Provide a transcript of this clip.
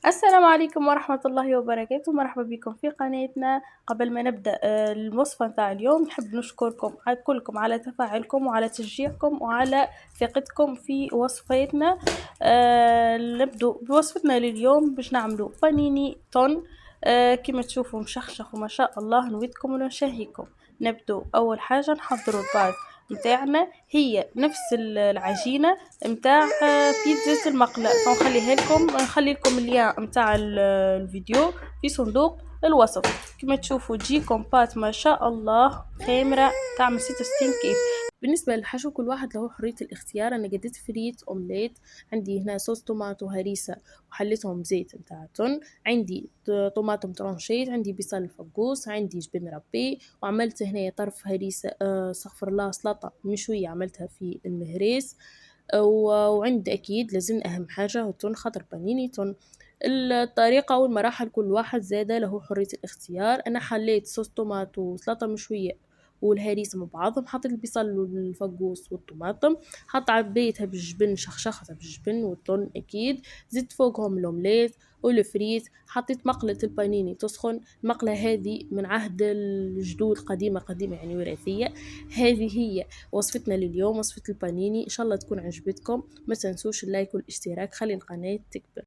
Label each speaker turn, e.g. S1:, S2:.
S1: السلام عليكم ورحمة الله وبركاته، مرحبا بكم في قناتنا. قبل ما نبدأ الوصفة نتاع اليوم نحب نشكركم كلكم على تفاعلكم وعلى تشجيعكم وعلى ثقتكم في وصفاتنا. نبدو بوصفتنا لليوم باش نعملوا بانيني تون. كما تشوفوا مشخشخ وما شاء الله نويدكم ونشهيكم. نبدو أول حاجة نحضروا الباز متاعنا، هي نفس العجينة متاع بيتزا المقلة، نخلي لكم اللين متاع الفيديو في صندوق الوصف. كما تشوفوا تجيكم بات ما شاء الله خامرة تعمل 66 كيف. بالنسبة للحشو كل واحد له حرية الاختيار. أنا قديت فريت أومليت، عندي هنا صوص طماطو هريسة وحليتهم بزيت متاع تون، عندي طماطم ترانشيت، عندي بصل الفقوس، عندي جبن ربي، وعملت هنا طرف هريسة استغفر الله سلطة مشوية عملتها في المهريس. وعند أكيد لازم أهم حاجة هو التون خاطر بانيني تون. الطريقة والمراحل كل واحد زاد له حرية الاختيار. أنا حليت صوص طماطو وسلطة مشوية والهريسة مع بعضهم، حطيت البصل والفقوس والطماطم، حط عبيتها بالجبن شخشختها بالجبن والتون أكيد، زدت فوقهم الأومليت والفريت، حطيت مقلة البانيني تسخن. المقلة هذه من عهد الجدود، قديمة يعني وراثية. هذه هي وصفتنا لليوم، وصفة البانيني. إن شاء الله تكون عجبتكم، ما تنسوش اللايك والاشتراك، خلي القناة تكبر.